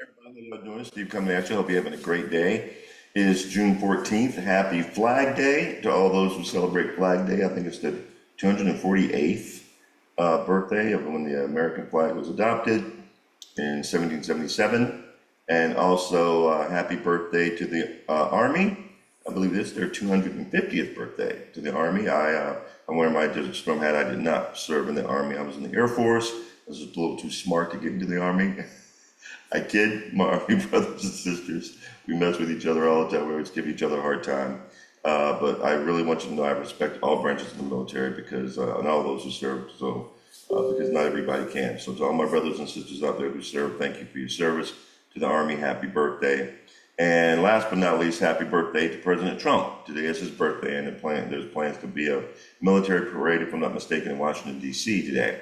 Everybody, how you doing? Steve coming at you. Hope you're having a great day. It is June 14th. Happy Flag Day to all those who celebrate Flag Day. I think it's the 248th birthday of when the American flag was adopted in 1777. And also, happy birthday to the Army. I believe this is their 250th birthday to the Army. I'm wearing my Desert Storm hat. I did not serve in the Army. I was in the Air Force. I was a little too smart to get into the Army. I kid my Army brothers and sisters. We mess with each other all the time. We always give each other a hard time. But I really want you to know I respect all branches of the military because, and all those who serve. So, because not everybody can. So to all my brothers and sisters out there who serve, thank you for your service. To the Army, happy birthday. And last but not least, happy birthday to President Trump. Today is his birthday, and there's plans to be a military parade, if I'm not mistaken, in Washington, D.C. today.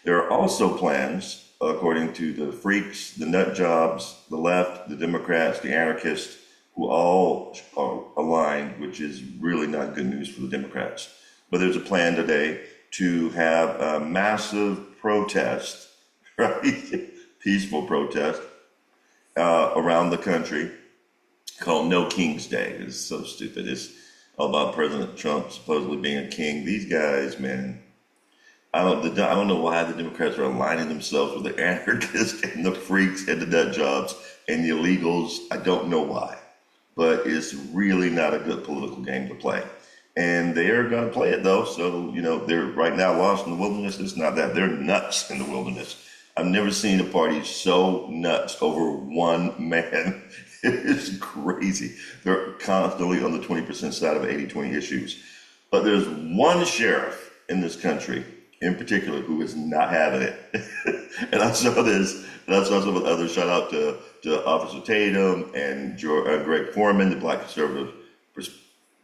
There are also plans, according to the freaks, the nut jobs, the left, the Democrats, the anarchists, who all are aligned, which is really not good news for the Democrats. But there's a plan today to have a massive protest, right? Peaceful protest around the country called No King's Day. It's so stupid. It's all about President Trump supposedly being a king. These guys, man, I don't know why the Democrats are aligning themselves with the anarchists and the freaks and the nut jobs and the illegals. I don't know why, but it's really not a good political game to play. And they are going to play it though. So, they're right now lost in the wilderness. It's not that they're nuts in the wilderness. I've never seen a party so nuts over one man. It's crazy. They're constantly on the 20% side of 80-20 issues. But there's one sheriff in this country in particular who is not having it. And I saw this, and I saw some of the others. Shout out to Officer Tatum and Greg Foreman, the Black Conservative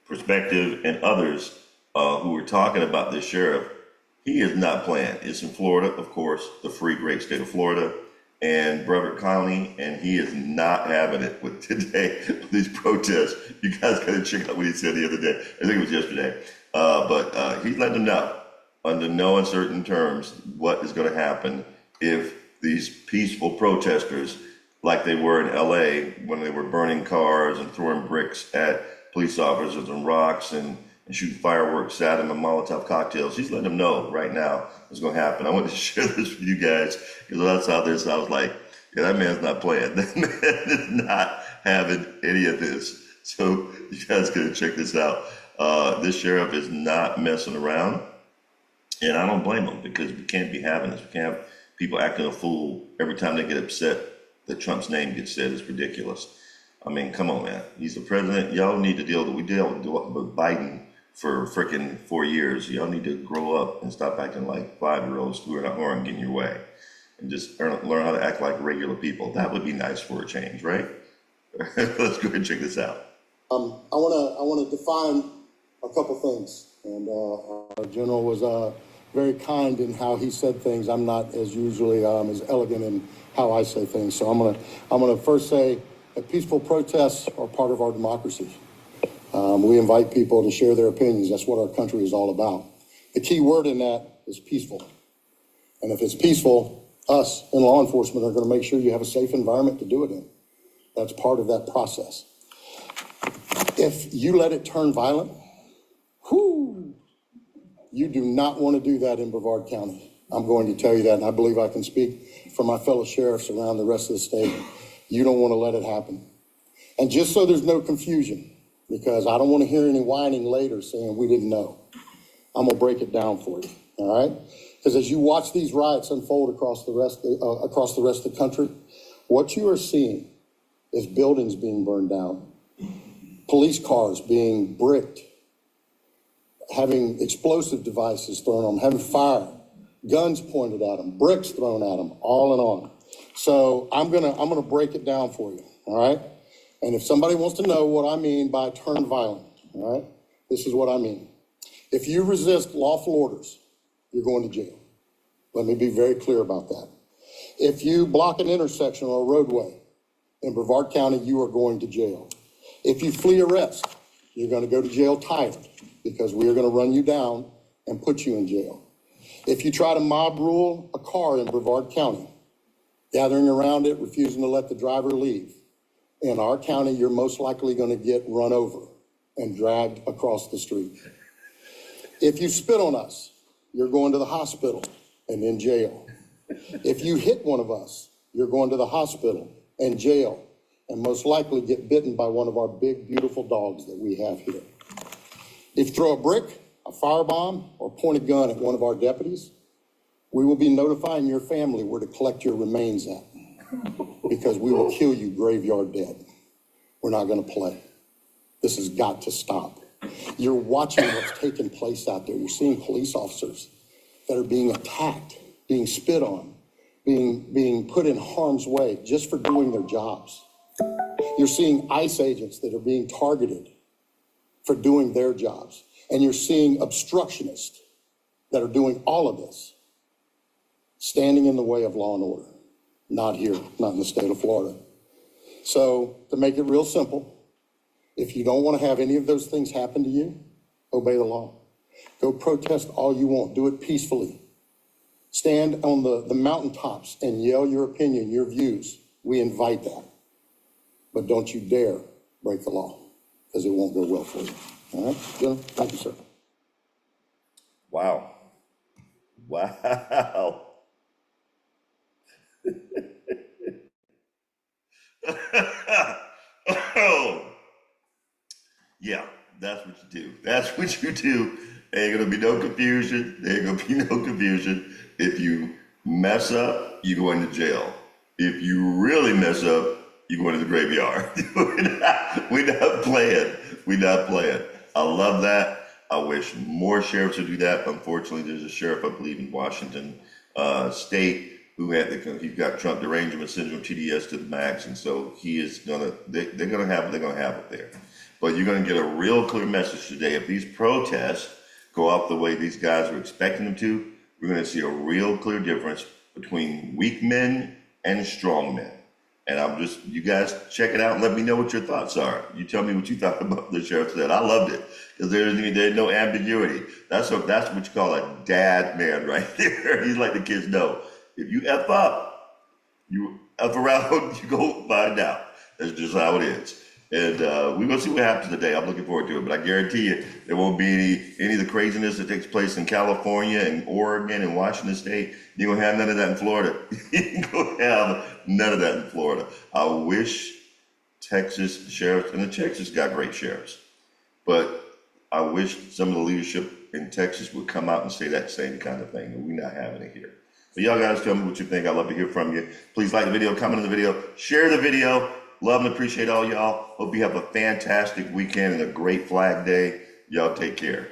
Perspective, and others who were talking about this sheriff. He is not playing. It's in Florida, of course, the free great state of Florida, and Brevard County, and he is not having it with today, with these protests. You guys got to check out what he said the other day. I think it was yesterday. But he's letting them know, under no uncertain terms, what is going to happen if these peaceful protesters, like they were in LA when they were burning cars and throwing bricks at police officers and rocks and shooting fireworks at them and Molotov cocktails. He's letting them know right now what's going to happen. I wanted to share this with you guys because when I saw this, I was like, yeah, that man's not playing. That man is not having any of this. So you guys got to check this out. This sheriff is not messing around, and I don't blame him because we can't be having this. We can't have people acting a fool every time they get upset that Trump's name gets said. It's ridiculous. I mean, come on, man. He's the president. Y'all need to deal with Biden for freaking 4 years. Y'all need to grow up and stop acting like 5-year-olds who aren't getting your way, and just learn how to act like regular people. That would be nice for a change, right? Let's go ahead and check this out. I want to define a couple things, and our general was very kind in how he said things. I'm not as usually as elegant in how I say things, so I'm gonna first say that peaceful protests are part of our democracy. We invite people to share their opinions. That's what our country is all about. The key word in that is peaceful. And if it's peaceful, us in law enforcement are going to make sure you have a safe environment to do it in. That's part of that process. If you let it turn violent, you do not want to do that in Brevard County. I'm going to tell you that, and I believe I can speak for my fellow sheriffs around the rest of the state. You don't want to let it happen. And just so there's no confusion, because I don't want to hear any whining later saying we didn't know, I'm going to break it down for you, all right? Because as you watch these riots unfold across the rest of the country, what you are seeing is buildings being burned down, police cars being bricked, having explosive devices thrown on them, having fire, guns pointed at them, bricks thrown at them, all and on. So I'm gonna break it down for you, all right? And if somebody wants to know what I mean by turn violent, all right, this is what I mean. If you resist lawful orders, you're going to jail. Let me be very clear about that. If you block an intersection or a roadway in Brevard County, you are going to jail. If you flee arrest, you're going to go to jail tired because we are going to run you down and put you in jail. If you try to mob rule a car in Brevard County, gathering around it, refusing to let the driver leave. In our county, you're most likely going to get run over and dragged across the street. If you spit on us, you're going to the hospital and in jail. If you hit one of us, you're going to the hospital and jail, and most likely get bitten by one of our big, beautiful dogs that we have here. If you throw a brick, a firebomb, or point a gun at one of our deputies, we will be notifying your family where to collect your remains at, because we will kill you graveyard dead. We're not going to play. This has got to stop. You're watching what's taking place out there. You're seeing police officers that are being attacked, being spit on, being put in harm's way just for doing their jobs. You're seeing ICE agents that are being targeted for doing their jobs. And you're seeing obstructionists that are doing all of this, standing in the way of law and order. Not here, not in the state of Florida. So to make it real simple, if you don't want to have any of those things happen to you, obey the law. Go protest all you want. Do it peacefully. Stand on the mountaintops and yell your opinion, your views. We invite that. But don't you dare break the law, because it won't go well for you. All right, Jim? Thank you, sir. Wow. Wow. Oh. Yeah, that's what you do. That's what you do. Ain't gonna be no confusion. There ain't gonna be no confusion. If you mess up, you go into jail. If you really mess up, you go into the graveyard. We're not playing. We're not playing. I love that. I wish more sheriffs would do that. Unfortunately, there's a sheriff, I believe, in Washington State who he's got Trump derangement syndrome, TDS to the max, and so he is they're gonna have it there. But you're gonna get a real clear message today. If these protests go off the way these guys are expecting them to, we're gonna see a real clear difference between weak men and strong men. And you guys check it out and let me know what your thoughts are. You tell me what you thought about the sheriff said. I loved it because there's no ambiguity. That's what you call a dad man right there. He's like the kids know. If you F up, you F around, you go find out. That's just how it is. And we're going to see what happens today. I'm looking forward to it. But I guarantee you there won't be any of the craziness that takes place in California and Oregon and Washington State. You're going to have none of that in Florida. You're going to have none of that in Florida. I wish Texas sheriffs, and the Texas got great sheriffs, but I wish some of the leadership in Texas would come out and say that same kind of thing. And we're not having it here. So y'all guys tell me what you think. I'd love to hear from you. Please like the video, comment on the video, share the video. Love and appreciate all y'all. Hope you have a fantastic weekend and a great Flag Day. Y'all take care.